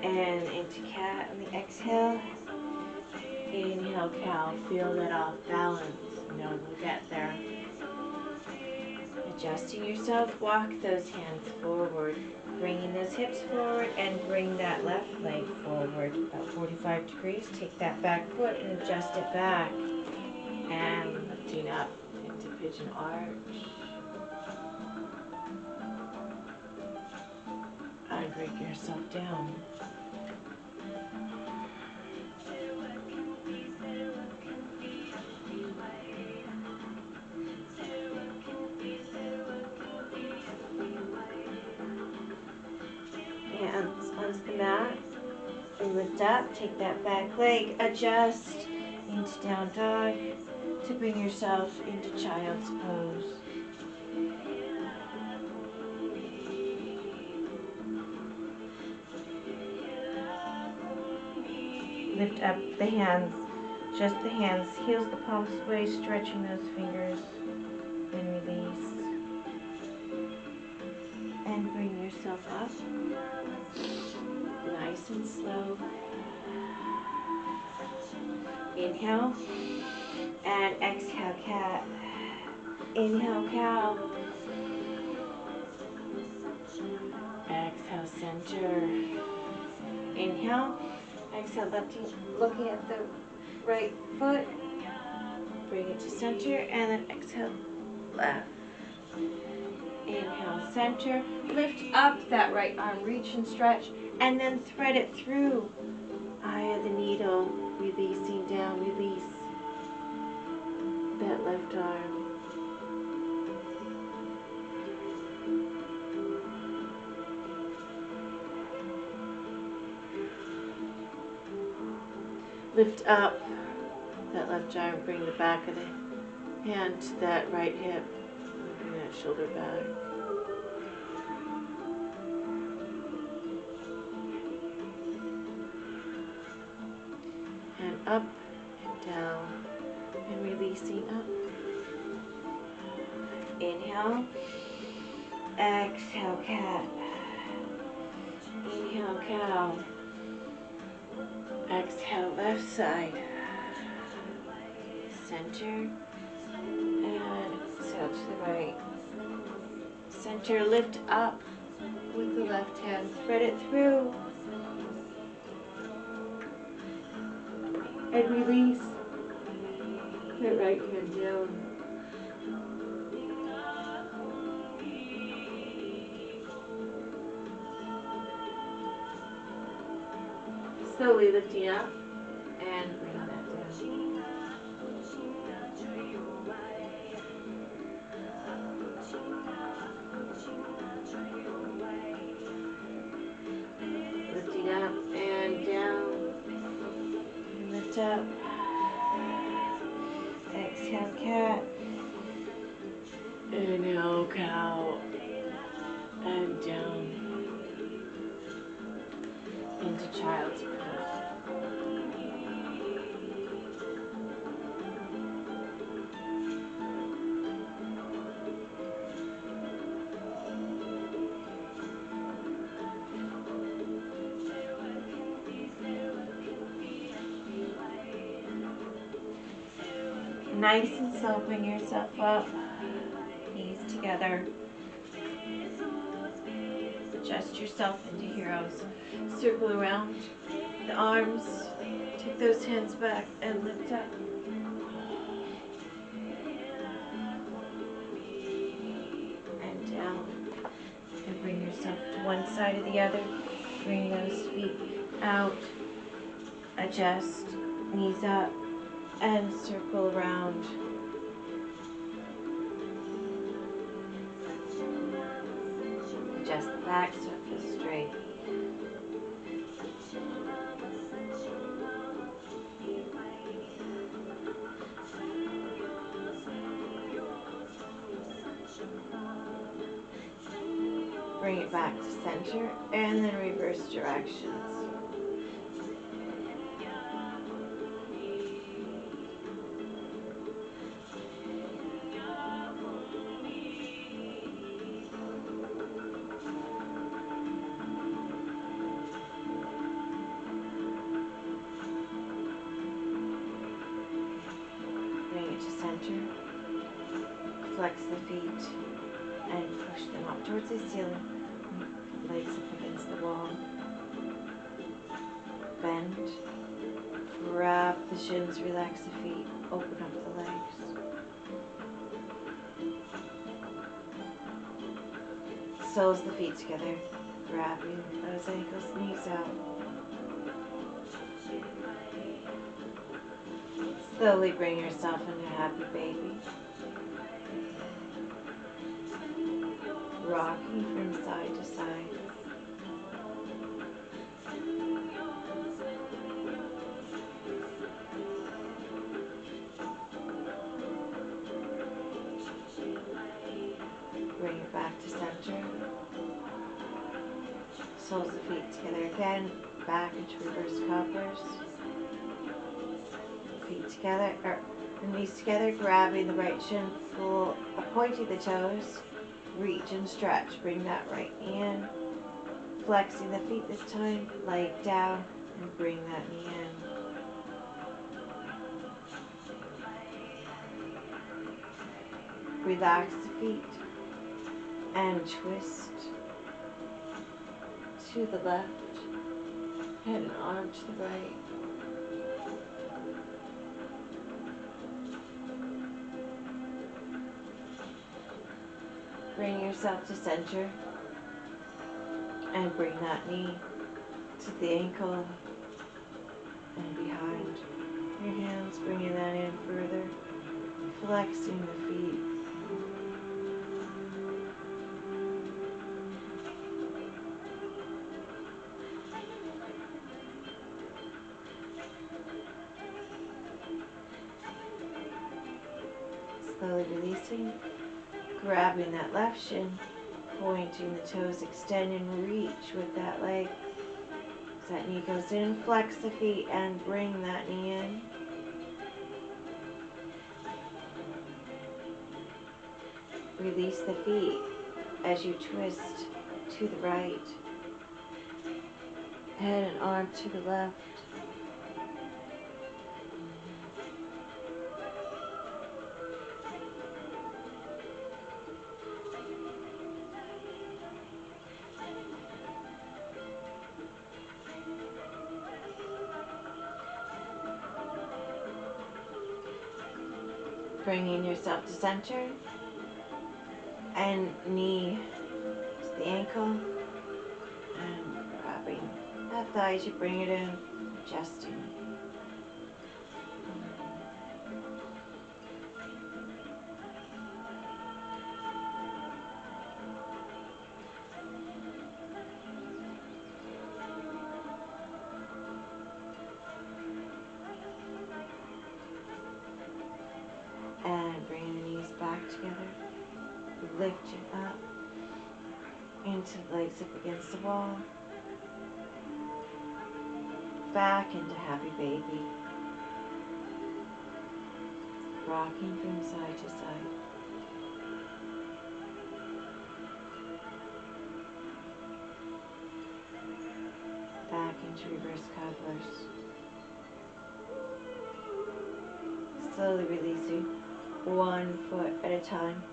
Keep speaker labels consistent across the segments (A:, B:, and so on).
A: and into cat on the exhale. Inhale, cow. Feel that off balance. No, we'll get there. Adjusting yourself, walk those hands forward, bringing those hips forward and bring that left leg forward about 45 degrees. Take that back foot and adjust it back. And lifting up into pigeon arch. And bring yourself down. Hands onto the mat. And lift up, take that back leg, adjust into down dog to bring yourself into child's pose. Lift up the hands, just the hands, heels the palms away, stretching those fingers, and release. And bring yourself up, nice and slow. Inhale, and exhale, cat. Inhale, cow. Exhale, center. Inhale. Exhale, looking at the right foot. Bring it to center, and then exhale, left. Inhale, center. Lift up that right arm, reach and stretch, and then thread it through. Eye of the needle, releasing down, release that left arm. Lift up that left arm, bring the back of the hand to that right hip, bring that shoulder back. And up and down, and releasing up. Inhale, exhale, cat. Inhale, cow. Exhale, left side. Center. And exhale to the right. Center, lift up with the left hand. Thread it through. And release that right hand down. Slowly lifting up and bring that down. Lifting up and down. And lift up. Exhale, cat. Inhale, cow. And down into child's pose. Nice and slow, bring yourself up, knees together. Adjust yourself into heroes. Circle around the arms, take those hands back and lift up. And down. And bring yourself to one side or the other. Bring those feet out. Adjust, knees up. And circle around. Adjust the back so it feels straight. Bring it back to center and then reverse directions. center. Flex the feet and push them up towards the ceiling. Legs up against the wall. Bend. Grab the shins, relax the feet, open up the legs. Soles the feet together, grabbing those ankles, knees out. Slowly bring yourself into happy baby. Rocking from side to side. Bring it back to center. Soles the feet together again, back into reverse cobblers. Feet together, or the knees together, grabbing the right shin, pointing the toes. Reach and stretch, bring that right knee in. Flexing the feet this time, leg down, and bring that knee in. Relax the feet and twist to the left, head and arm to the right. Bring yourself to center and bring that knee to the ankle and behind. Your hands bringing that in further, flexing the feet. Slowly releasing, grabbing that left shin, pointing the toes, extend and reach with that leg. As that knee goes in, flex the feet and bring that knee in. Release the feet as you twist to the right. Head and arm to the left. Bringing yourself to center and knee to the ankle and grabbing that thigh as you bring it in, adjusting. And bring the knees back together, lift it up into the legs up against the wall, back into happy baby, rocking from side to side. Back into reverse cobblers. Slowly releasing, one foot at a time.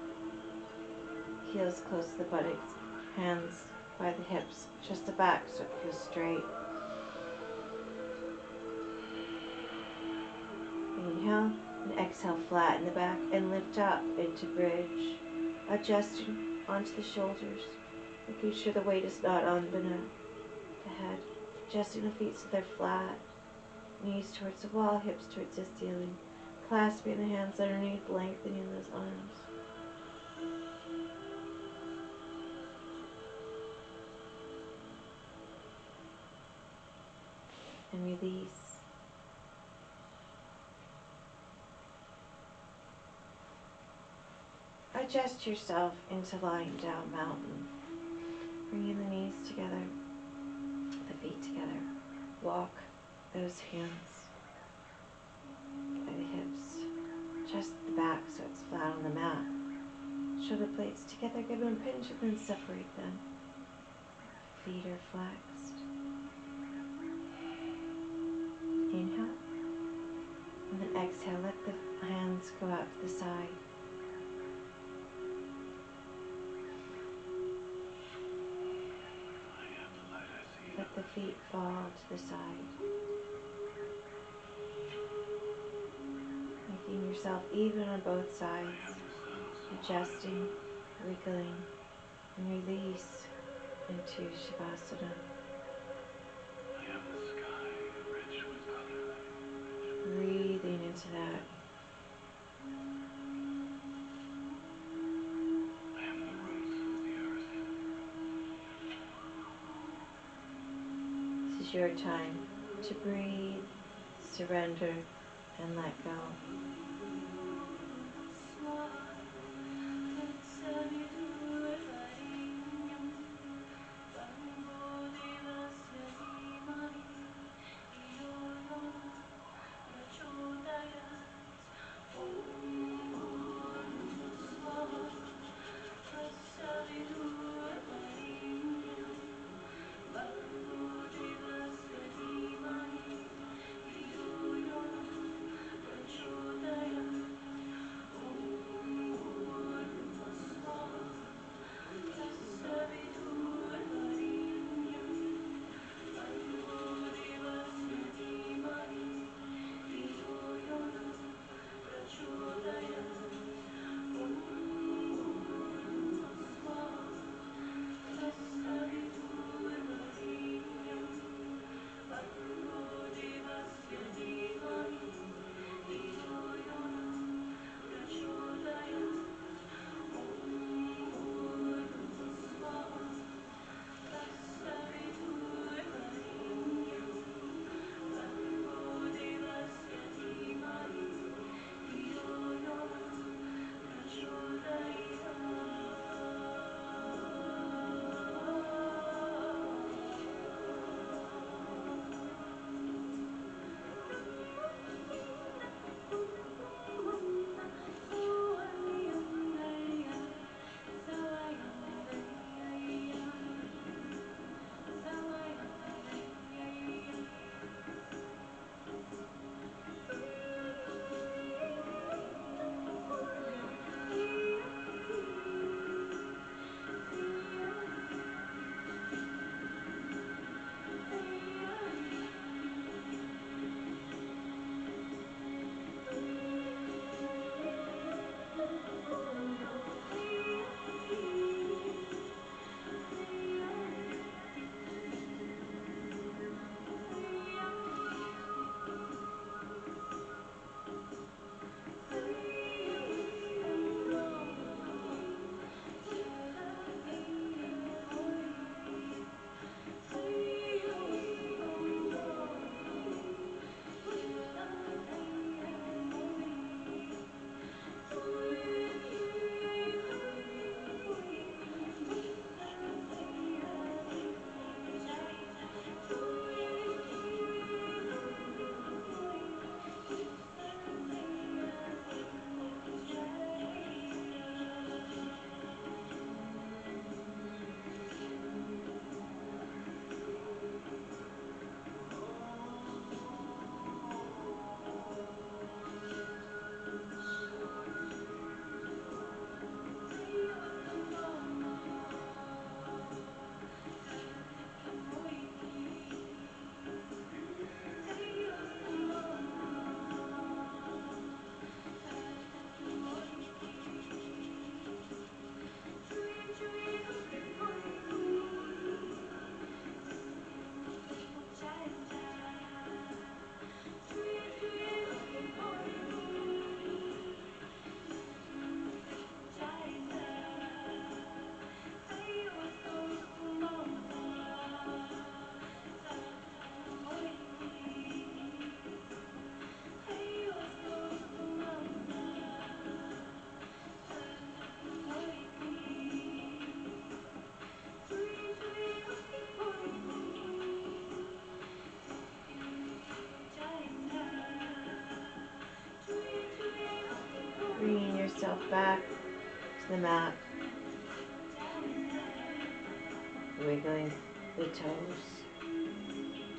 A: Heels close to the buttocks, hands by the hips, just the back so it feels straight. Inhale and exhale, flatten the back and lift up into bridge. Adjusting onto the shoulders, making sure the weight is not on the head. Adjusting the feet so they're flat. Knees towards the wall, hips towards the ceiling. Clasping the hands underneath, lengthening those arms. And release. Adjust yourself into lying down mountain. Bringing the knees together, the feet together. Walk those hands by the hips. Adjust the back so it's flat on the mat. Shoulder blades together, give them a pinch and then separate them. Feet are flexed. Inhale. And then exhale, let the hands go out to the side. fall to the side. Making yourself even on both sides, adjusting, wiggling, and release into Shavasana. Breathing into that. This is your time to breathe, surrender, and let go. Bringing yourself back to the mat, wiggling the toes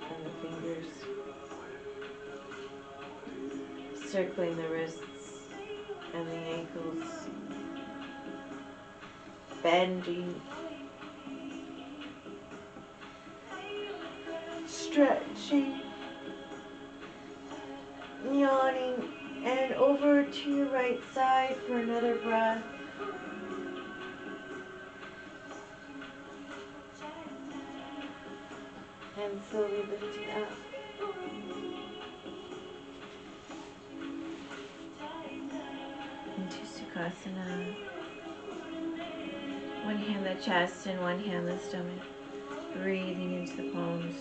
A: and the fingers, circling the wrists and the ankles, bending, stretching, yawning, and over to your right side for another breath. And slowly lifting up. Into Sukhasana. One hand the chest and one hand the stomach. Breathing into the palms.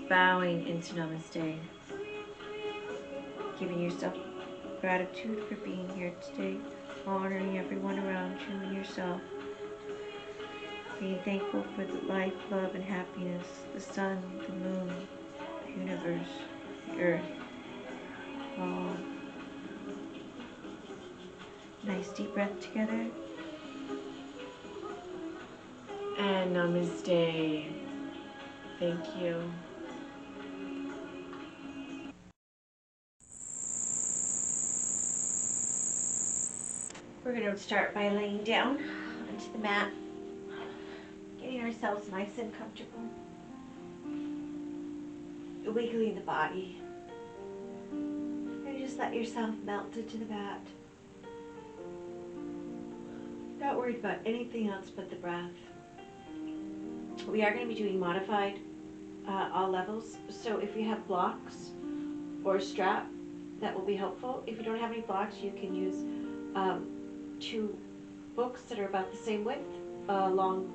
A: Bowing into Namaste. Giving yourself gratitude for being here today. Honoring everyone around you and yourself. Being thankful for the life, love, and happiness, the sun, the moon, the universe, the earth, all. Nice deep breath together. And Namaste. Thank you. We're going to start by laying down onto the mat, getting ourselves nice and comfortable, wiggling the body, and just let yourself melt into the mat. Not worried about anything else but the breath. We are going to be doing modified all levels, so if you have blocks or a strap, that will be helpful. If you don't have any blocks, you can use 2 books that are about the same width, a long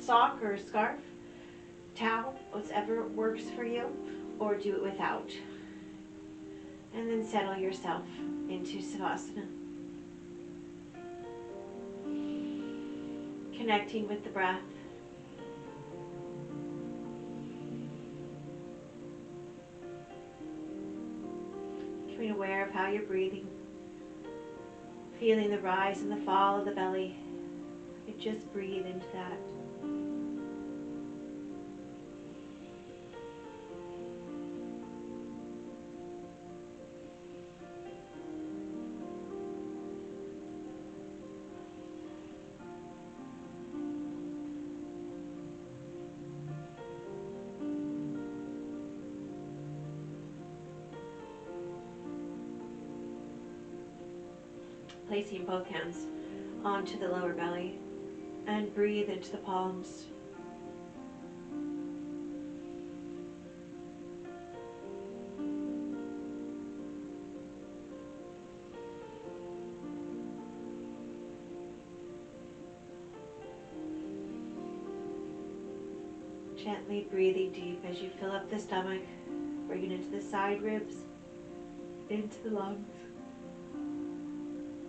A: sock or a scarf, towel, whatever works for you, or do it without. And then settle yourself into Savasana. Connecting with the breath. Becoming aware of how you're breathing. Feeling the rise and the fall of the belly. You just breathe into that. Placing both hands onto the lower belly and breathe into the palms. Gently breathing deep as you fill up the stomach, bring it into the side ribs, into the lungs.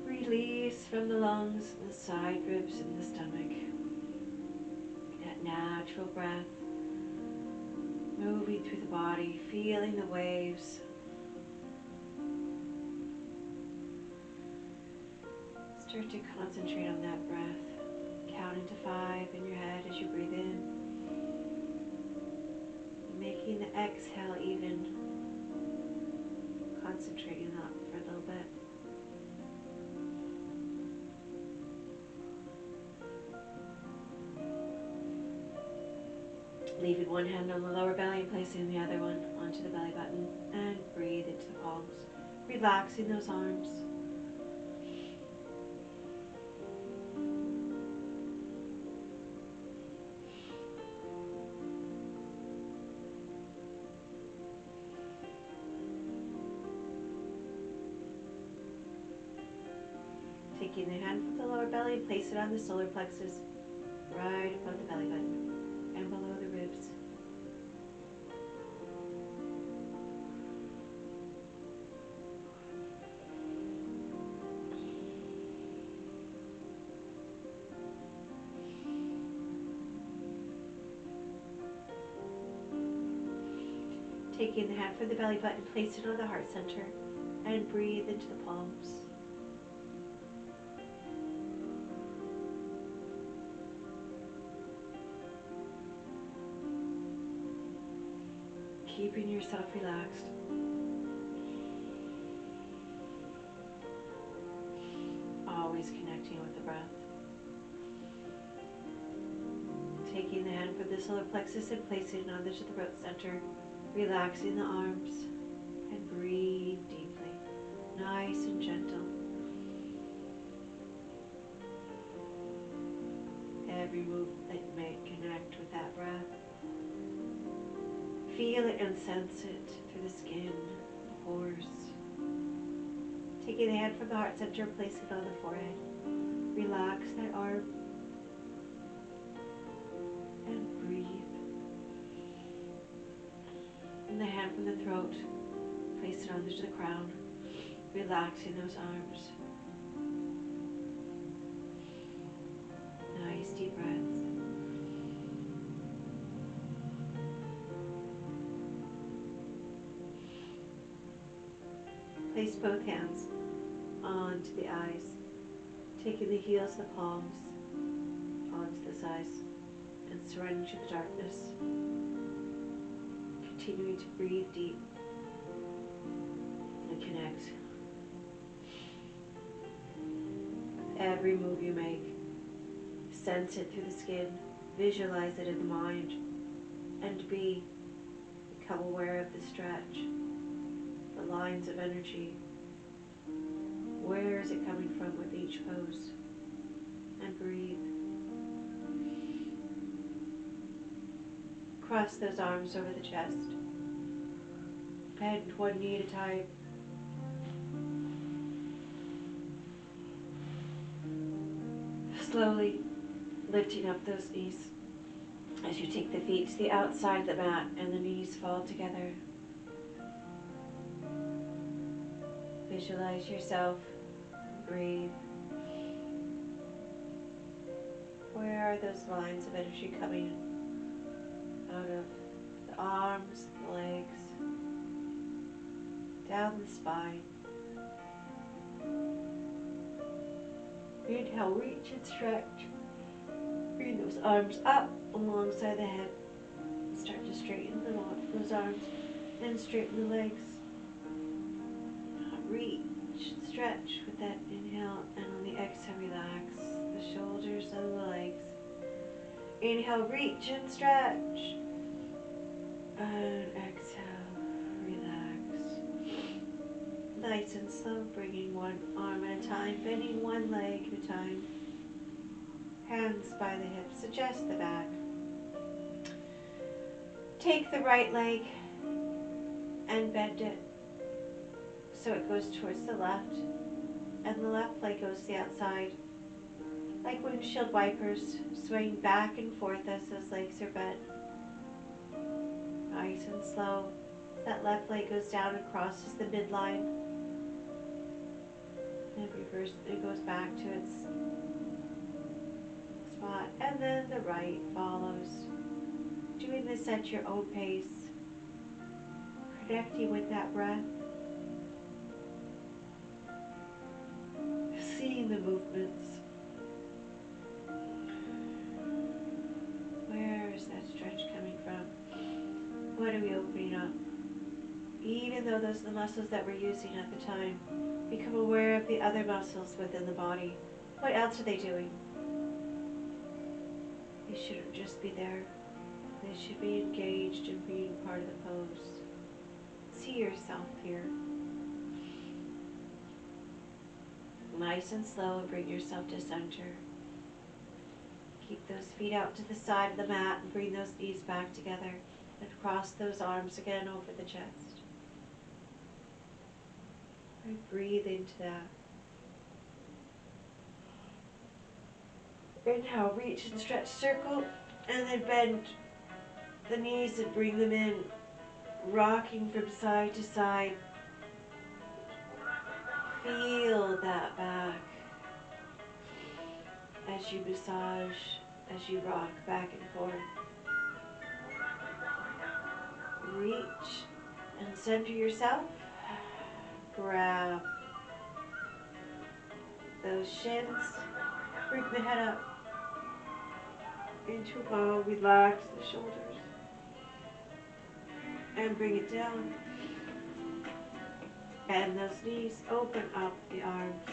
A: Release from the lungs, the side ribs, and the stomach. That natural breath moving through the body, feeling the waves. Start to concentrate on that breath. Counting to 5 in your head as you breathe in. Making the exhale even. Concentrating on that for a little bit. Leaving one hand on the lower belly and placing the other one onto the belly button, and breathe into the palms, relaxing those arms. Taking the hand from the lower belly and place it on the solar plexus, right above the belly button and below the ribs. Taking the hand from the belly button, place it on the heart center and breathe into the palms. Keeping yourself relaxed. Always connecting with the breath.
B: breath. Taking the hand from the solar plexus and placing it on the throat center, relaxing the arms, and breathe deeply, nice and gentle. Every movement that you make, connect with that breath. Feel it and sense it through the skin, the pores. Taking the hand from the heart center, place it on the forehead. Relax that arm and breathe. And the hand from the throat, place it onto the crown, relaxing those arms. Nice deep breaths. Place both hands onto the eyes, taking the heels of the palms onto the eyes and surrendering to the darkness. Continuing to breathe deep and connect. Every move you make, sense it through the skin, visualize it in the mind, and become aware of the stretch, the lines of energy. Where is it coming from with each pose? And breathe. Cross those arms over the chest. Bend one knee at a time. Slowly lifting up those knees as you take the feet to the outside of the mat and the knees fall together. Visualize yourself. Breathe. Where are those lines of energy coming out of the arms, the legs, down the spine? Inhale, reach and stretch. Bring those arms up alongside the head. Start to straighten those arms and straighten the legs. Reach, stretch with that inhale, and on the exhale, relax the shoulders and the legs. Inhale, reach and stretch. And exhale, relax. Nice and slow, bringing one arm at a time, bending one leg at a time. Hands by the hips, adjust the back. Take the right leg and bend it so it goes towards the left, and the left leg goes to the outside, like windshield wipers, swaying back and forth as those legs are bent. Nice and slow. That left leg goes down and crosses the midline, and it goes back to its spot, and then the right follows. Doing this at your own pace, connecting with that breath, seeing the movements. Where is that stretch coming from? What are we opening up? Even though those are the muscles that we're using at the time, become aware of the other muscles within the body. What else are they doing? They shouldn't just be there. They should be engaged in being part of the pose. See yourself here. Nice and slow, and bring yourself to center. Keep those feet out to the side of the mat and bring those knees back together. And cross those arms again over the chest. And breathe into that. Inhale, reach and stretch, circle, and then bend the knees and bring them in, rocking from side to side. Feel that back as you massage, as you rock back and forth. Reach and center yourself. Grab those shins. Bring the head up into a bow. Relax the shoulders. And bring it down. Bend those knees. Open up the arms.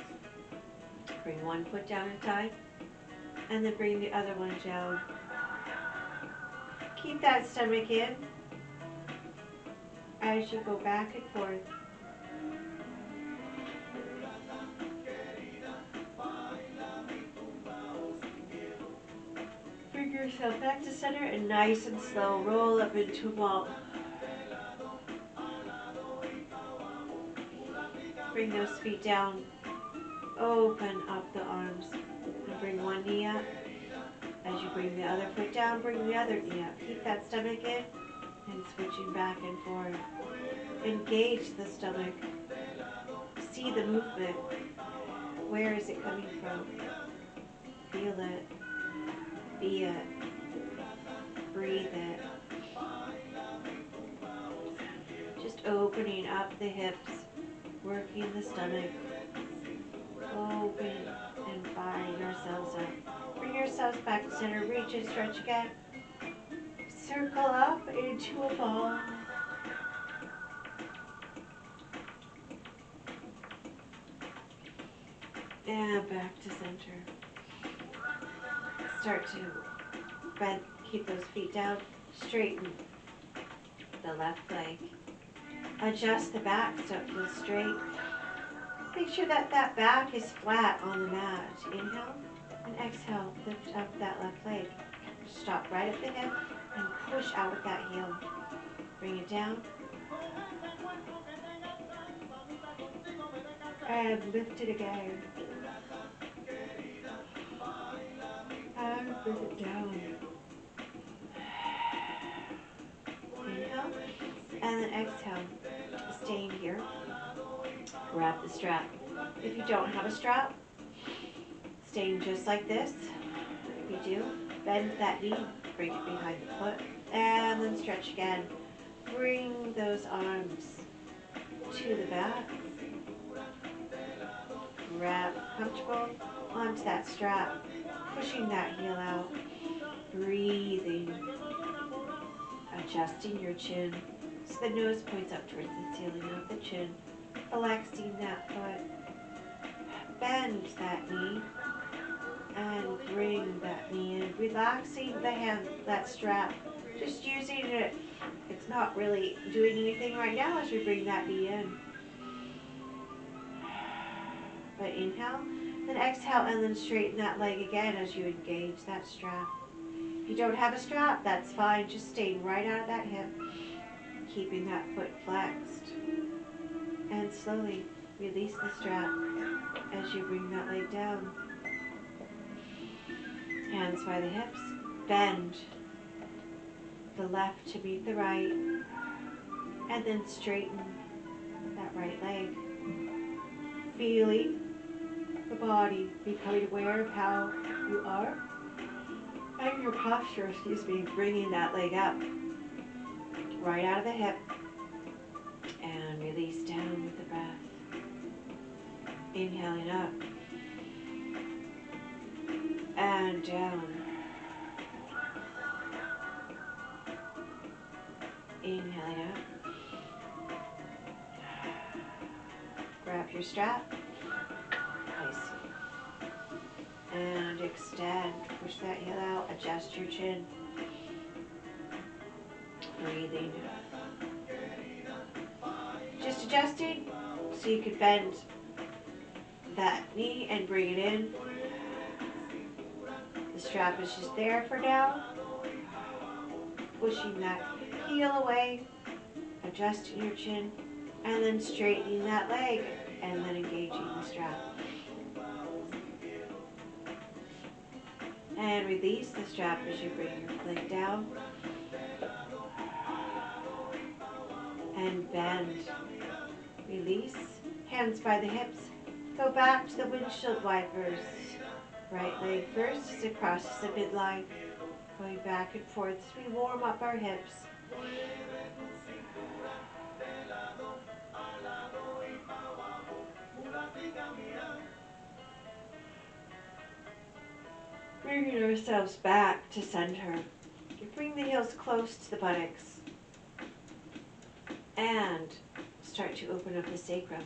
B: Bring one foot down at a time, and then bring the other one down. Keep that stomach in as you go back and forth. Bring yourself back to center and nice and slow roll up into a ball. Bring those feet down. Open up the arms and bring one knee up. As you bring the other foot down, bring the other knee up. Keep that stomach in and switching back and forth. Engage the stomach. See the movement. Where is it coming from? Feel it. Be it. Breathe it. Just opening up the hips, working the stomach. Open and firing yourselves up. Bring yourselves back to center. Reach and stretch again. Circle up into a ball. And back to center. Start to bend, keep those feet down. Straighten the left leg. Adjust the back so it feels straight. Make sure that that back is flat on the mat. Inhale and exhale. Lift up that left leg. Stop right at the hip and push out with that heel. Bring it down. And lift it again. And bring it down. Inhale. And then exhale. Staying here. Grab the strap. If you don't have a strap, staying just like this. If you do, bend that knee, bring it behind the foot, and then stretch again. Bring those arms to the back. Grab comfortable onto that strap, pushing that heel out. Breathing. Adjusting your chin so the nose points up towards the ceiling of the chin. Flexing that foot. Bend that knee and bring that knee in. Relaxing the hand, that strap. Just using it. It's not really doing anything right now as we bring that knee in. But inhale, then exhale, and then straighten that leg again as you engage that strap. If you don't have a strap, that's fine. Just staying right out of that hip. Keeping that foot flexed. And slowly release the strap as you bring that leg down. Hands by the hips. Bend the left to meet the right. And then straighten that right leg. Feeling the body, becoming aware of how you are. And your posture, bringing that leg up. Right out of the hip. And release down with the breath. Inhaling up. And down. Inhaling up. Grab your strap. Nice. And extend. Push that heel out. Adjust your chin. Breathing. Just adjusting so you can bend that knee and bring it in. The strap is just there for now. Pushing that heel away, adjusting your chin, and then straightening that leg, and then engaging the strap. And release the strap as you bring your leg down. And bend. Release. Hands by the hips. Go back to the windshield wipers. Right leg first as it crosses the midline. Going back and forth as we warm up our hips. Bringing ourselves back to center. You bring the heels close to the buttocks. And start to open up the sacrum.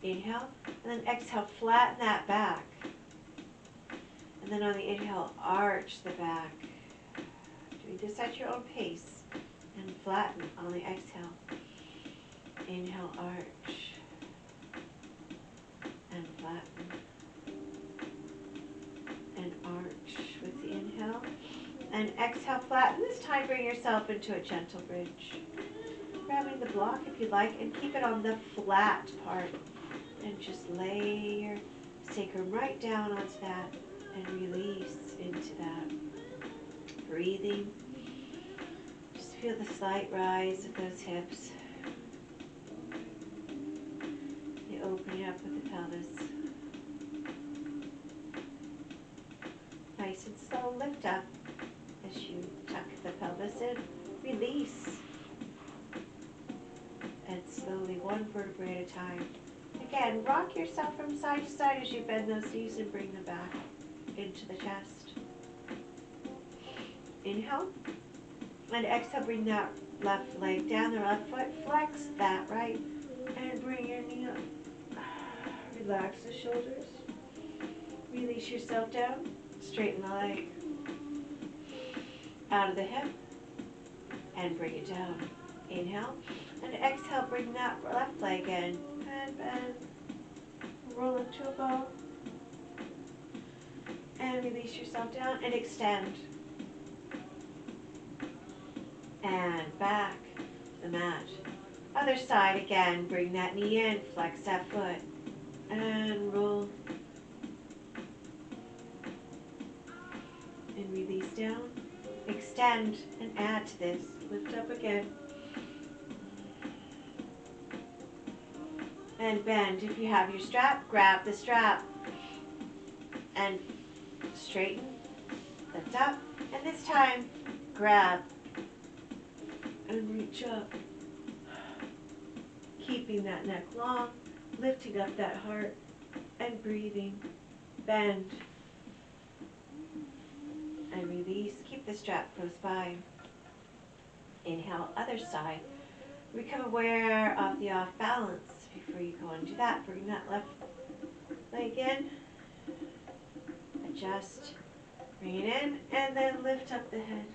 B: Inhale, and then exhale, flatten that back. then on the inhale, arch the back. Doing this at your own pace. And flatten on the exhale. Inhale, arch. And flatten. And arch with the inhale. And exhale, flatten. This time bring yourself into a gentle bridge. Grabbing the block if you like and keep it on the flat part. And just lay your sacrum right down onto that and release into that. Breathing. Just feel the slight rise of those hips. You open up with the pelvis. Nice and slow, lift up as you tuck the pelvis in. Release. And slowly, one vertebrae at a time. Again, rock yourself from side to side as you bend those knees and bring them back into the chest. Inhale. And exhale, bring that left leg down, the left foot. Flex that right. And bring your knee up. Relax the shoulders. Release yourself down. Straighten the leg. Out of the hip. And bring it down. Inhale. And exhale, bring that left leg in. And bend. Roll into a ball. And release yourself down and extend. And back to the mat. Other side again. Bring that knee in. Flex that foot. And roll. And release down. Extend and add to this. Lift up again. And bend. If you have your strap, grab the strap. And straighten. Lift up. And this time, grab. And reach up. Keeping that neck long. Lifting up that heart. And breathing. Bend. And release. Keep the strap close by. Inhale, other side. Become aware of the off balance. Before you go and do that, bring that left leg in. Adjust. Bring it in. And then lift up the head.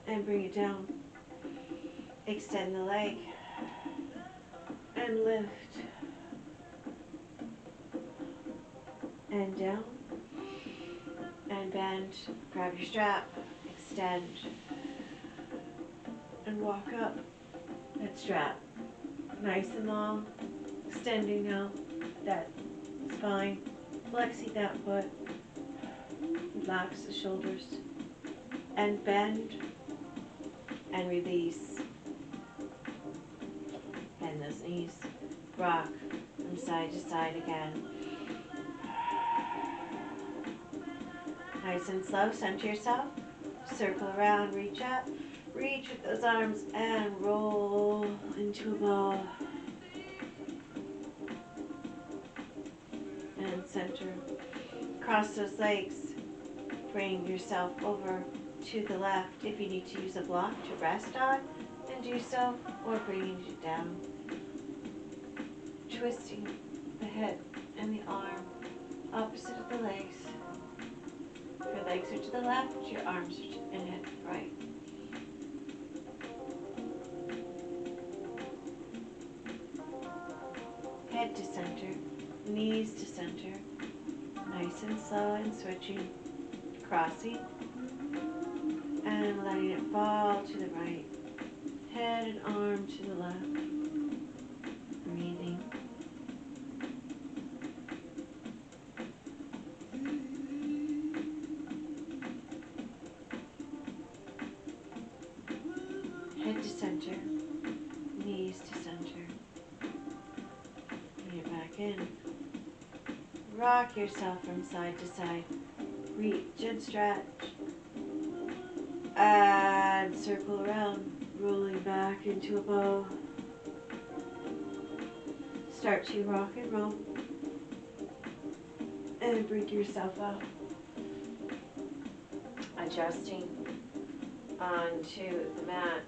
B: And bring it down. Extend the leg. And lift. And down. And bend. Grab your strap. Extend. And walk up that strap. Nice and long. Extending out that spine. Flexing that foot. Relax the shoulders. And bend. And release. Bend those knees. Rock from side to side again. Nice and slow. Center yourself. Circle around. Reach up. Reach with those arms and roll into a ball. And center. Cross those legs. Bring yourself over to the left. If you need to use a block to rest on, then do so, or bringing it down. Twisting the head and the arm opposite of the legs. Your legs are to the left, your arms are and head to the right. Head to center, knees to center. Nice and slow and switching. Crossing. And letting it fall to the right. Head and arm to the left. Breathing. Head to center. Knees to center. Bring it back in. Rock yourself from side to side. Reach and stretch. And circle around, rolling back into a bow. Start to rock and roll. And bring yourself up. Adjusting onto the mat.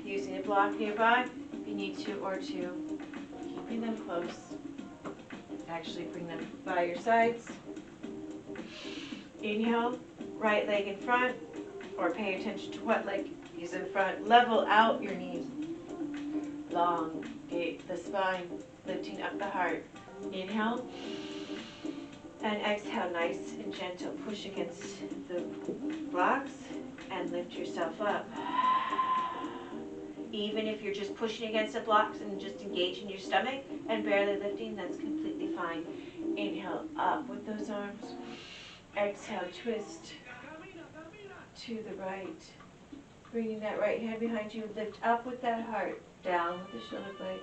B: Using a block nearby if you need to, or two. Keep
A: Bring them close. Actually bring them by your sides. Inhale, right leg in front, or pay attention to what leg is in front. Level out your knees. Elongate the spine, lifting up the heart. Inhale, and exhale, nice and gentle. Push against the blocks and lift yourself up. Even if you're just pushing against the blocks and just engaging your stomach and barely lifting, that's completely fine. Inhale, up with those arms. Exhale, twist to the right. Bringing that right hand behind you, lift up with that heart, down with the shoulder blade.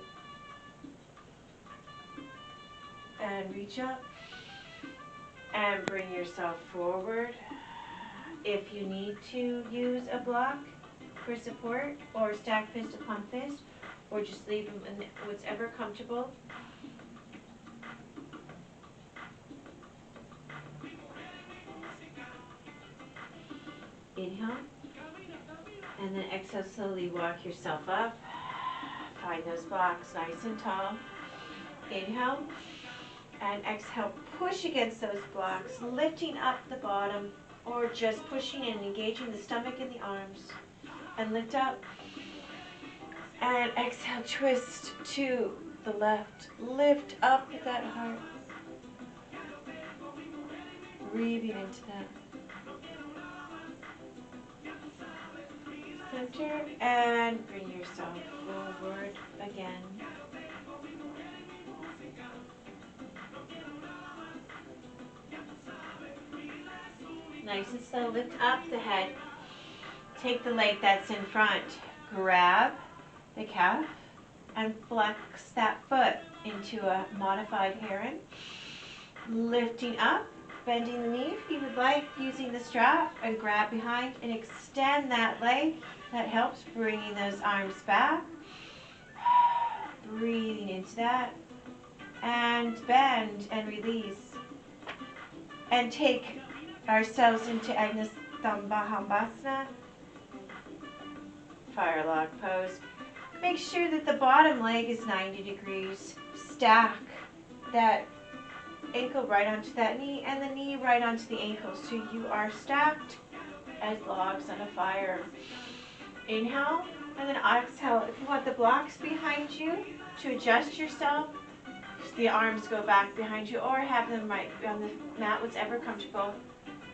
A: And reach up. And bring yourself forward. If you need to use a block for support, or stack fist upon fist, or just leave them in what's ever comfortable. Inhale, and then exhale, slowly walk yourself up. Find those blocks nice and tall. Inhale, and exhale, push against those blocks, lifting up the bottom, or just pushing and engaging the stomach and the arms. And lift up, and exhale, twist to the left. Lift up with that heart. Breathing into that. Center, and bring yourself forward again. Nice and slow, lift up the head. Take the leg that's in front, grab the calf, and flex that foot into a modified heron. Lifting up, bending the knee if you would like, using the strap, and grab behind and extend that leg. That helps, bringing those arms back. Breathing into that. And bend and release. And take ourselves into Agnisthambasana, fire log pose. Make sure that the bottom leg is 90 degrees. Stack that ankle right onto that knee and the knee right onto the ankle, so you are stacked as logs on a fire. Inhale, and then exhale. If you want the blocks behind you to adjust yourself, the arms go back behind you, or have them right on the mat, whatever comfortable.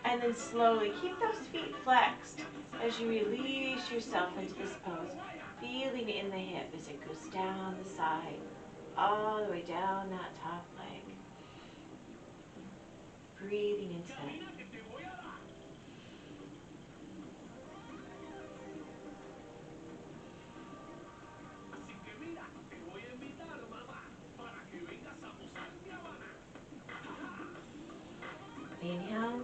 A: And then slowly keep those feet flexed as you release yourself into this pose. Feeling in the hip as it goes down the side, all the way down that top leg. Breathing into that. Inhale,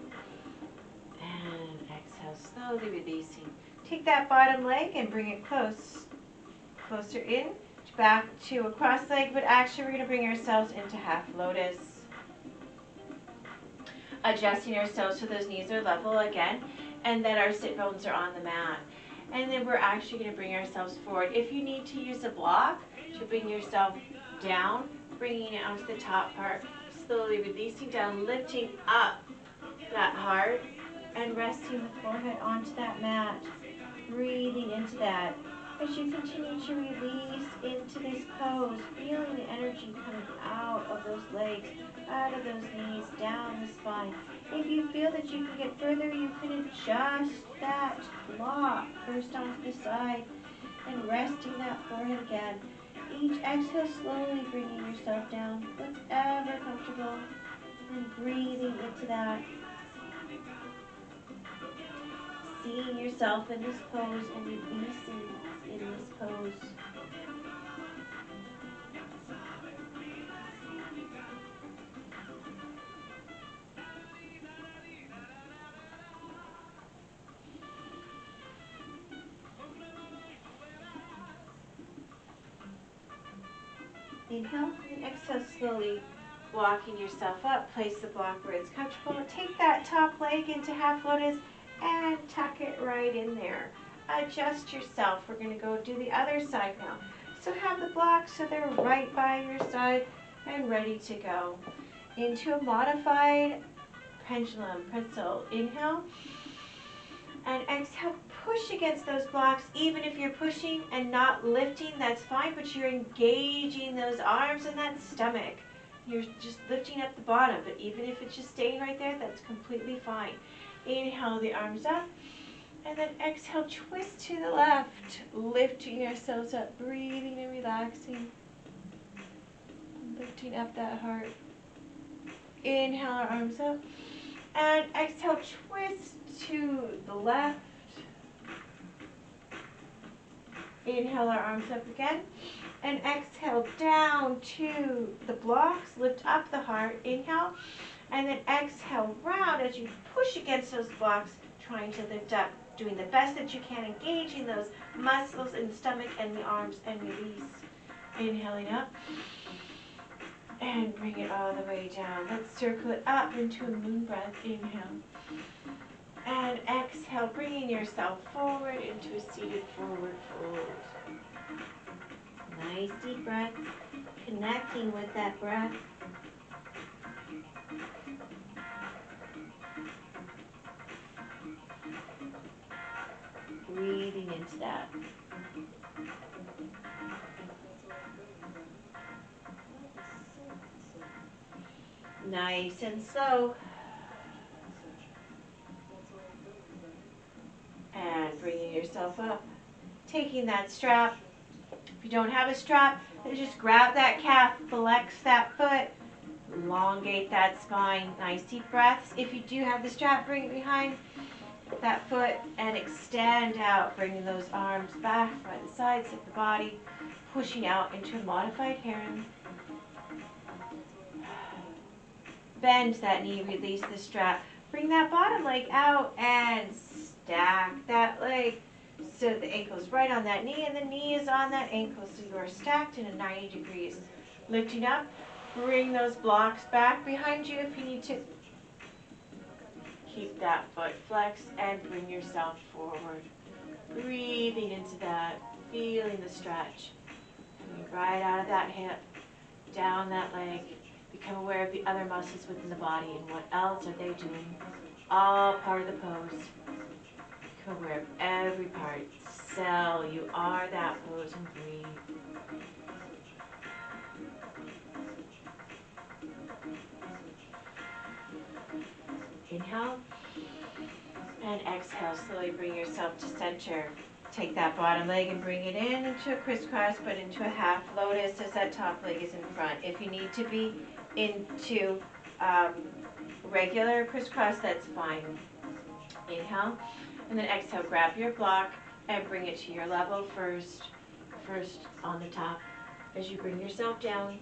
A: and exhale, slowly releasing. Take that bottom leg and bring it closer in, back to a cross leg, but actually we're going to bring ourselves into half lotus. Adjusting ourselves so those knees are level again, and that our sit bones are on the mat. And then we're actually going to bring ourselves forward. If you need to use a block to bring yourself down, bringing it onto the top part, slowly releasing down, lifting up that heart, and resting the forehead onto that mat. Breathing into that. As you continue to release into this pose, feeling the energy coming out of those legs, out of those knees, down the spine. If you feel that you can get further, you can adjust that block first onto the side and resting that forehead again. Each exhale, slowly bringing yourself down, whatever comfortable, and breathing into that. Seeing yourself in this pose and releasing in this pose. Inhale and exhale, slowly walking yourself up. Place the block where it's comfortable. Take that top leg into half lotus and tuck it right in there. Adjust yourself. We're going to go do the other side now. So have the blocks so they're right by your side and ready to go. Into a modified pendulum pretzel. Inhale and exhale. Push against those blocks. Even if you're pushing and not lifting, that's fine, but you're engaging those arms and that stomach. You're just lifting up the bottom, but even if it's just staying right there, that's completely fine. Inhale the arms up, and then exhale, twist to the left, lifting yourselves up, breathing and relaxing, lifting up that heart. Inhale our arms up, and exhale, twist to the left. Inhale our arms up again, and exhale down to the blocks, lift up the heart. Inhale, and then exhale round as you push against those blocks, trying to lift up, doing the best that you can, engaging those muscles in the stomach and the arms, and release. Inhaling up, and bring it all the way down. Let's circle it up into a moon breath. Inhale. And exhale, bringing yourself forward into a seated forward fold. Nice deep breath, connecting with that breath. Breathing into that. Nice and slow. And bringing yourself up. Taking that strap. If you don't have a strap, then just grab that calf, flex that foot, elongate that spine. Nice deep breaths. If you do have the strap, bring it behind that foot and extend out, bringing those arms back by the sides of the body, pushing out into a modified heron. Bend that knee, release the strap. Bring that bottom leg out and stack that leg so the ankle is right on that knee and the knee is on that ankle, so you are stacked in a 90 degrees. Lifting up, bring those blocks back behind you if you need to. Keep that foot flexed and bring yourself forward. Breathing into that, feeling the stretch. Coming right out of that hip, down that leg. Become aware of the other muscles within the body and what else are they doing. All part of the pose. Become aware of every part. Cell, you are that pose, and breathe. Inhale and exhale. Slowly bring yourself to center. Take that bottom leg and bring it in into a crisscross, but into a half lotus as that top leg is in front. If you need to be into regular crisscross, that's fine. Inhale, and then exhale. Grab your block and bring it to your level first on the top. As you bring yourself down,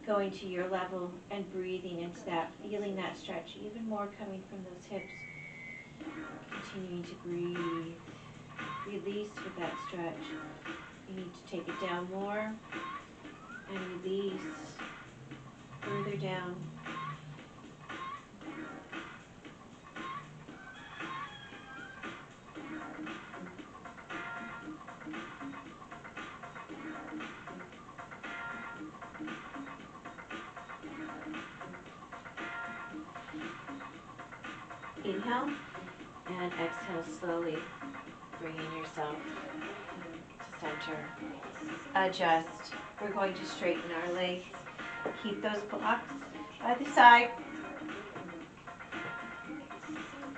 A: going to your level and breathing into that, feeling that stretch even more coming from those hips. Continuing to breathe. Release with that stretch. You need to take it down more and release further down. Inhale and exhale slowly, bringing yourself to center. Adjust. We're going to straighten our legs. Keep those blocks by the side.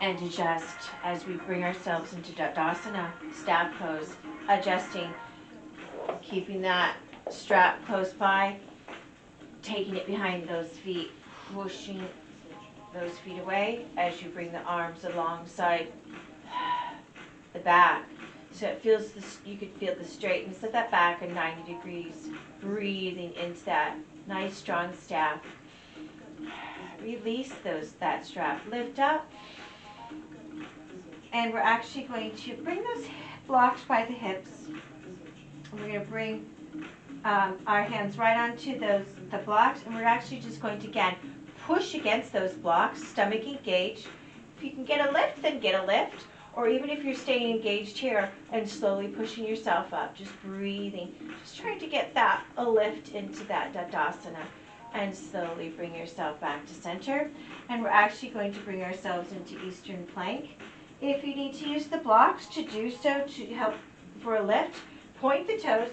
A: And adjust as we bring ourselves into Tadasana, staff pose. Adjusting, keeping that strap close by, taking it behind those feet, pushing those feet away as you bring the arms alongside the back. So it feels you could feel the straightness of that back at 90 degrees. Breathing into that nice strong staff. Release that strap. Lift up. And we're actually going to bring those blocks by the hips. We're going to bring our hands right onto the blocks, and we're actually just going to again push against those blocks, stomach engaged. If you can get a lift, then get a lift. or even if you're staying engaged here and slowly pushing yourself up, just breathing, just trying to get that a lift into that Tadasana, and slowly bring yourself back to center. And we're actually going to bring ourselves into Eastern Plank. If you need to use the blocks to do so to help for a lift, point the toes,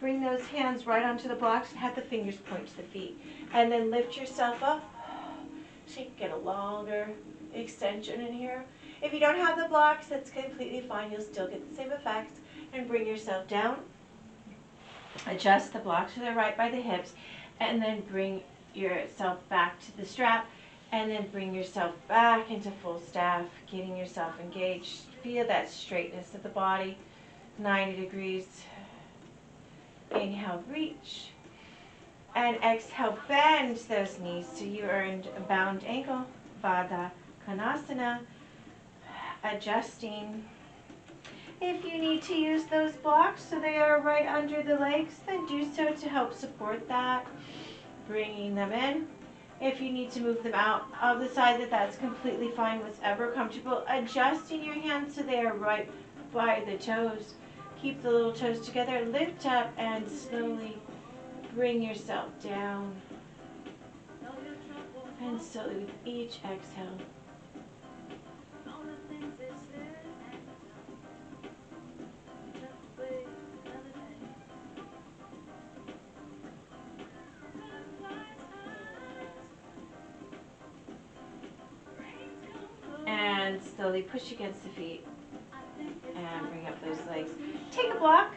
A: bring those hands right onto the blocks and have the fingers point to the feet. And then lift yourself up so you can get a longer extension in here. If you don't have the blocks, that's completely fine. You'll still get the same effects. And bring yourself down. Adjust the blocks so they're right by the hips. And then bring yourself back to the strap. And then bring yourself back into full staff, getting yourself engaged. Feel that straightness of the body. 90 degrees. Inhale, reach. And exhale, bend those knees so you are in a bound ankle, Baddha Konasana. Adjusting. If you need to use those blocks so they are right under the legs, then do so to help support that. Bringing them in. If you need to move them out of the side, that's completely fine, whatever comfortable. Adjusting your hands so they are right by the toes. Keep the little toes together. Lift up and slowly bring yourself down. And slowly with each exhale. And slowly push against the feet and bring up those legs. Take a block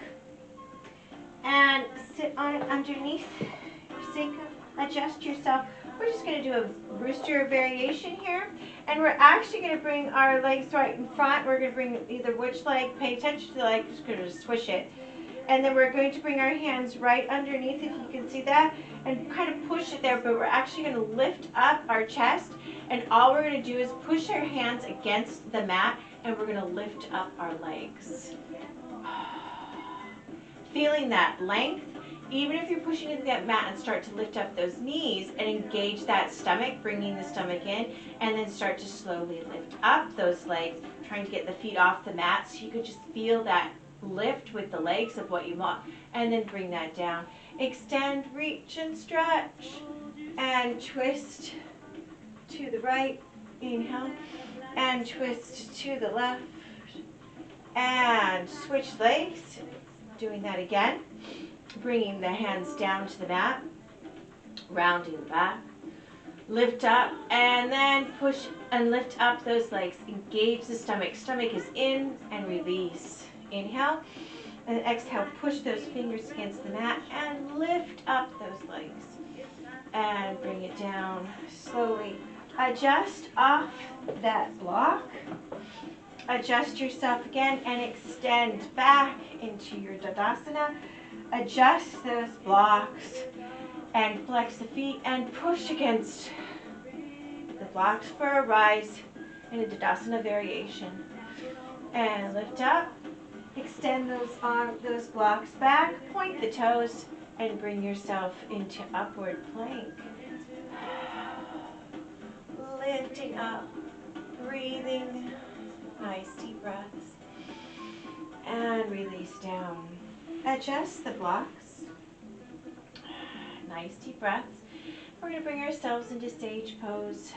A: and sit on it underneath your sacrum. Adjust yourself. We're just going to do a rooster variation here, and we're actually going to bring our legs right in front. We're going to bring either which leg, pay attention to the leg, just going to swish it. And then we're going to bring our hands right underneath, if you can see that, and kind of push it there, but we're actually going to lift up our chest, and all we're going to do is push our hands against the mat, and we're going to lift up our legs. Feeling that length, even if you're pushing into that mat, and start to lift up those knees and engage that stomach, bringing the stomach in, and then start to slowly lift up those legs, trying to get the feet off the mat so you could just feel that lift with the legs of what you want, and then bring that down. Extend, reach, and stretch, and twist to the right. Inhale, and twist to the left, and switch legs. Doing that again. Bringing the hands down to the mat, rounding back, lift up, and then push and lift up those legs. Engage the stomach. Stomach is in and release. Inhale, and exhale, push those fingers against the mat and lift up those legs. And bring it down slowly. Adjust off that block. Adjust yourself again and extend back into your Tadasana. Adjust those blocks and flex the feet and push against the blocks for a rise in a Tadasana variation. And lift up, extend those blocks back, point the toes, and bring yourself into upward plank. Lifting up, breathing, nice deep breaths, and release down. Adjust the blocks. Nice deep breaths. We're going to bring ourselves into sage pose.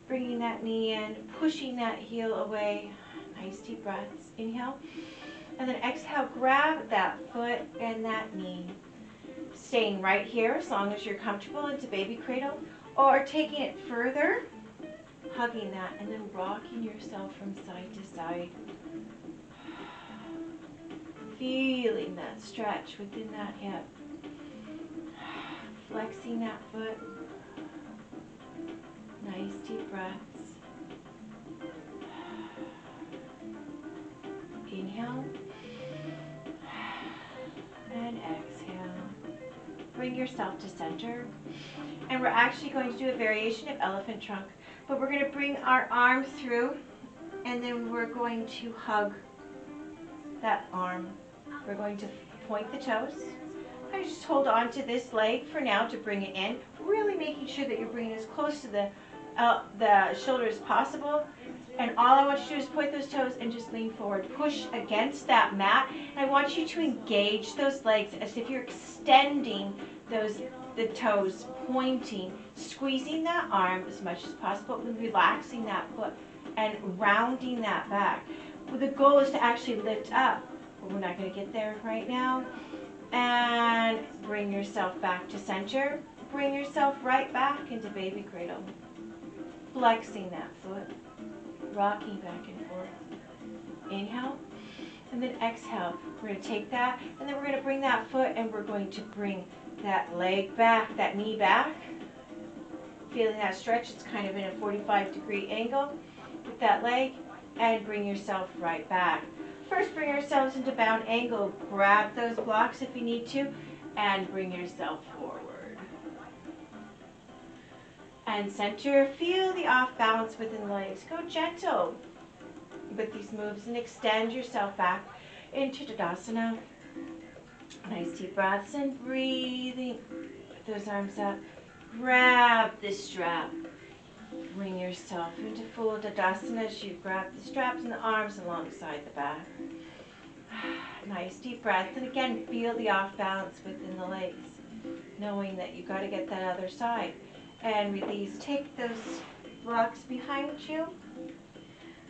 A: Bringing that knee in, pushing that heel away. Nice deep breaths. Inhale. And then exhale, grab that foot and that knee. Staying right here as long as you're comfortable into baby cradle, or taking it further, hugging that, and then rocking yourself from side to side. Feeling that stretch within that hip. Flexing that foot. Nice deep breaths. Inhale. And exhale. Bring yourself to center. And we're actually going to do a variation of elephant trunk. But we're going to bring our arm through, and then we're going to hug that arm. We're going to point the toes. I just hold on to this leg for now to bring it in, really making sure that you're bringing as close to the shoulder as possible. And all I want you to do is point those toes and just lean forward. Push against that mat. And I want you to engage those legs as if you're extending the toes, pointing, squeezing that arm as much as possible, and relaxing that foot and rounding that back. Well, the goal is to actually lift up, but we're not going to get there right now. And bring yourself back to center. Bring yourself right back into baby cradle. Flexing that foot, rocking back and forth. Inhale, and then exhale. We're going to take that, and then we're going to bring that foot, and we're going to bring that leg back, that knee back. Feeling that stretch, it's kind of in a 45-degree angle with that leg, and bring yourself right back. First, bring yourselves into bound angle. Grab those blocks if you need to, and bring yourself forward. And center, feel the off balance within the legs. Go gentle with these moves and extend yourself back into Tadasana. Nice deep breaths and breathing. Put those arms up. Grab the strap. Bring yourself into full Tadasana as you grab the straps and the arms alongside the back. Nice deep breath. And again, feel the off balance within the legs, knowing that you got to get that other side. And release. Take those blocks behind you.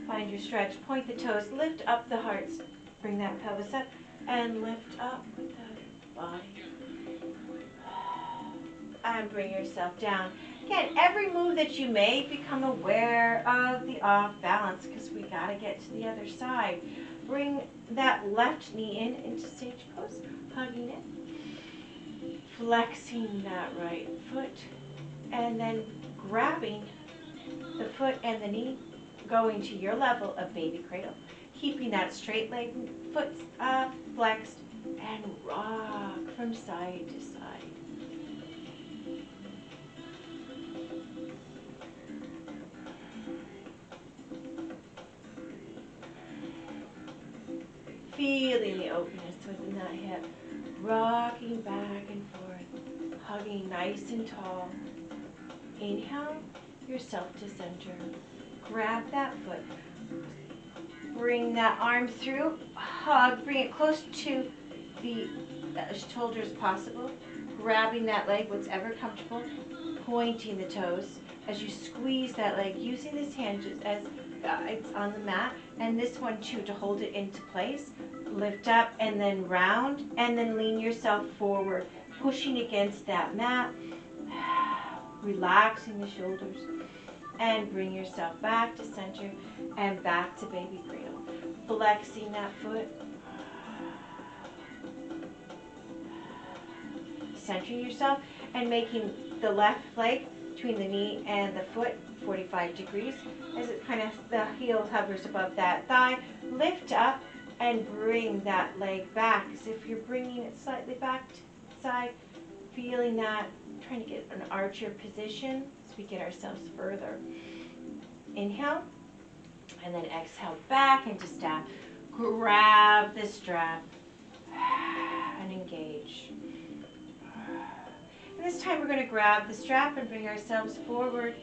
A: Find your stretch. Point the toes. Lift up the hearts. Bring that pelvis up and lift up with the body. And bring yourself down. Again, every move that you make, become aware of the off balance because we got to get to the other side. Bring that left knee into sage pose, hugging it. Flexing that right foot. And then grabbing the foot and the knee, going to your level of baby cradle, keeping that straight leg, foot flexed, and rock from side to side. Feeling the openness within that hip, rocking back and forth, hugging nice and tall. Inhale yourself to center. Grab that foot. Bring that arm through. Hug. Bring it close to the shoulder as possible. Grabbing that leg, whatever comfortable. Pointing the toes as you squeeze that leg. Using this hand just as it's on the mat. And this one too to hold it into place. Lift up and then round. And then lean yourself forward. Pushing against that mat. Relaxing the shoulders and bring yourself back to center and back to baby cradle. Flexing that foot. Centering yourself and making the left leg between the knee and the foot 45 degrees as it kind of, the heel hovers above that thigh. Lift up and bring that leg back as if you're bringing it slightly back to the side. Feeling that, trying to get an archer position as we get ourselves further. Inhale, and then exhale back into staff. Grab the strap and engage. And this time we're going to grab the strap and bring ourselves forward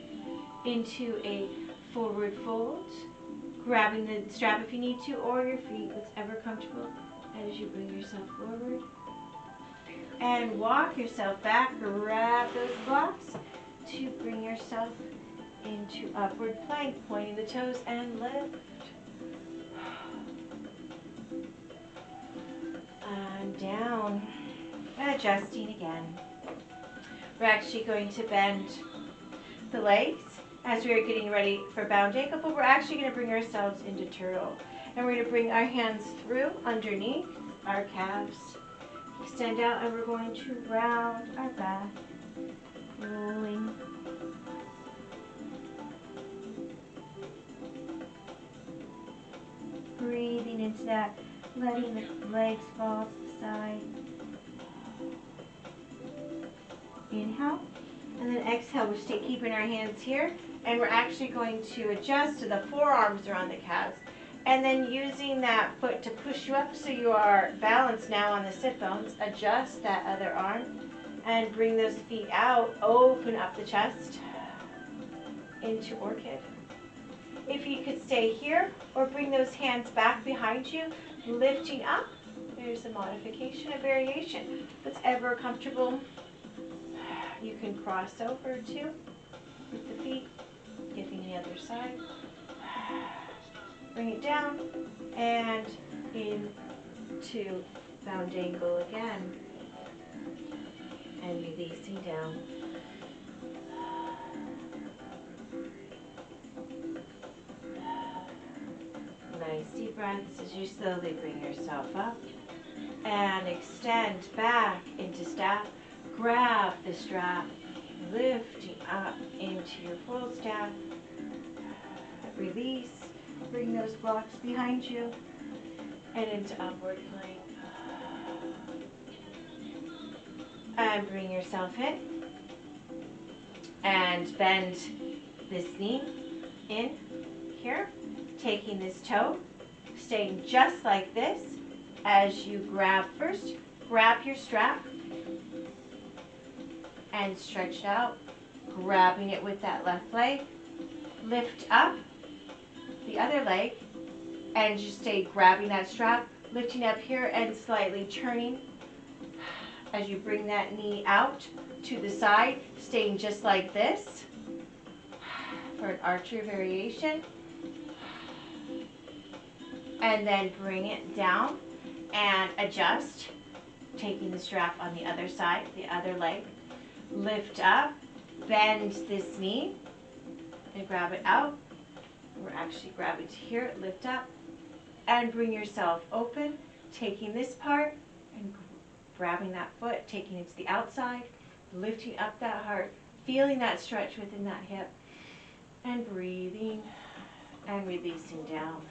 A: into a forward fold. Grabbing the strap if you need to, or your feet, whatever comfortable, as you bring yourself forward. And walk yourself back, grab those blocks to bring yourself into upward plank, pointing the toes and lift. And down, adjusting again. We're actually going to bend the legs as we are getting ready for bound ankle, but we're actually going to bring ourselves into turtle. And we're going to bring our hands through underneath our calves. Extend out, and we're going to round our back, rolling. Breathing into that, letting the legs fall to the side. Inhale, and then exhale. We're keeping our hands here, and we're actually going to adjust to the forearms around the calves. And then using that foot to push you up so you are balanced now on the sit bones. Adjust that other arm and bring those feet out. Open up the chest into orchid. If you could stay here or bring those hands back behind you, lifting up. There's a modification, a variation. What's ever comfortable. You can cross over too with the feet, giving the other side. Bring it down and into bound angle again. And releasing down. Nice deep breaths as you slowly bring yourself up and extend back into staff. Grab the strap, lifting up into your full staff. Release, bring those blocks behind you and into upward plank. And bring yourself in and bend this knee in here, taking this toe, staying just like this as you grab first, grab your strap and stretch out, grabbing it with that left leg, lift up the other leg and just stay grabbing that strap, lifting up here and slightly turning as you bring that knee out to the side, staying just like this for an archer variation. And then bring it down and adjust, taking the strap on the other side, the other leg. Lift up, bend this knee and grab it out. We're actually grabbing to here, lift up and bring yourself open, taking this part and grabbing that foot, taking it to the outside, lifting up that heart, feeling that stretch within that hip, and breathing and releasing down.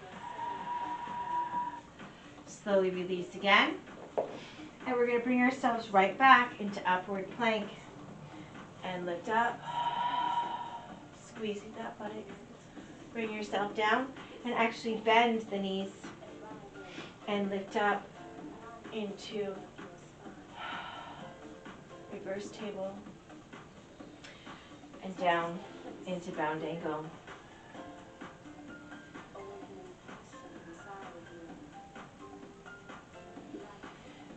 A: Slowly release again. And we're going to bring ourselves right back into upward plank. And lift up. Squeezing that buttock. Bring yourself down and actually bend the knees. And lift up into reverse table. And down into bound angle.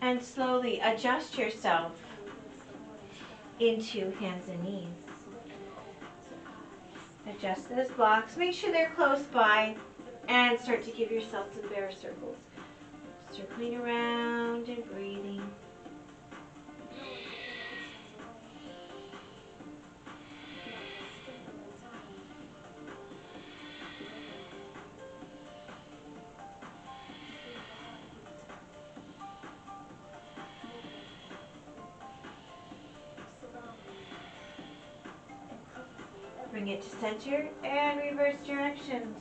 A: And slowly adjust yourself into hands and knees. Adjust those blocks. Make sure they're close by and start to give yourself some bear circles. Circling around and breathing. Bring it to center and reverse directions.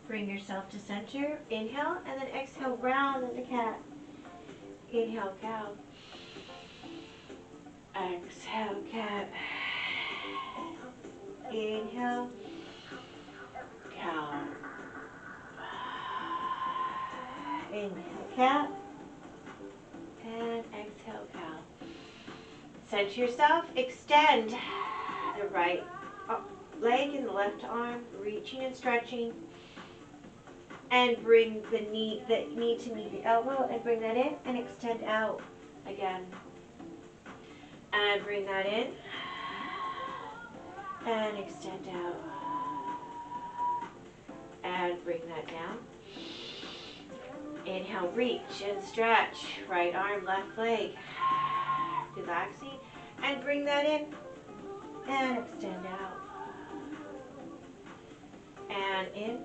A: Bring yourself to center. Inhale and then exhale round into cat. Inhale cow. Exhale cat. Inhale cow. Inhale cat. And exhale cow. Center yourself. Extend the right leg and the left arm, reaching and stretching. And bring the knee to meet the elbow and bring that in and extend out again. And bring that in and extend out. And bring that down. Inhale, reach and stretch. Right arm, left leg. Relaxing. And bring that in and extend out. And in.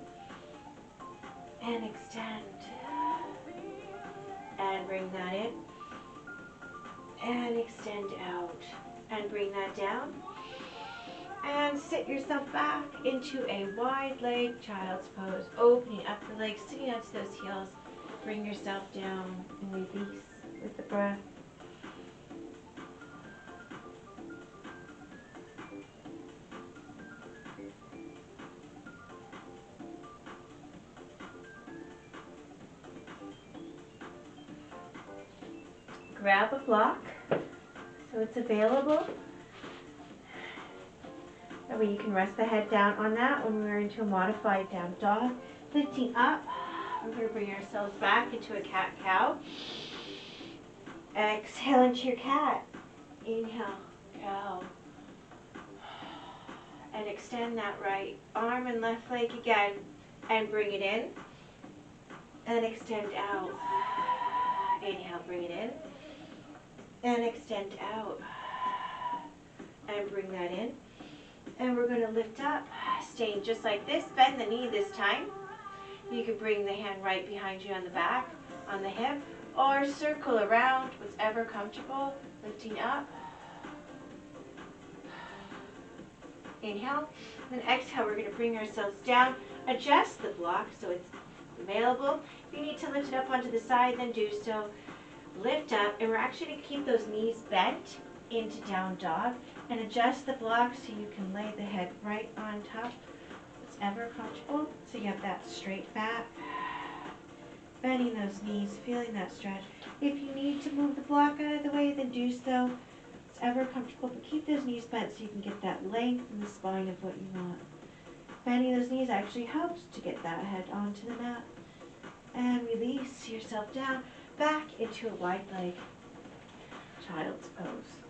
A: And extend. And bring that in. And extend out. And bring that down. And sit yourself back into a wide leg child's pose. Opening up the legs, sitting onto those heels. Bring yourself down and release with the breath. grab a block so it's available. That way you can rest the head down on that when we're into a modified down dog. Lifting up, we're going to bring ourselves back into a cat-cow. Exhale into your cat. Inhale, cow. And extend that right arm and left leg again. And bring it in. And extend out. Inhale, bring it in. And extend out. And bring that in. And we're going to lift up, staying just like this. Bend the knee this time. You can bring the hand right behind you on the back, on the hip, or circle around, whatever comfortable. Lifting up. Inhale. Then exhale, we're going to bring ourselves down. Adjust the block so it's available. If you need to lift it up onto the side, then do so. Lift up, and we're actually going to keep those knees bent into down dog and adjust the block so you can lay the head right on top, whatever comfortable, so you have that straight back. Bending those knees, feeling that stretch. If you need to move the block out of the way, then do so. It's ever comfortable, but keep those knees bent so you can get that length in the spine of what you want. Bending those knees actually helps to get that head onto the mat. And release yourself down, back into a wide leg child's pose.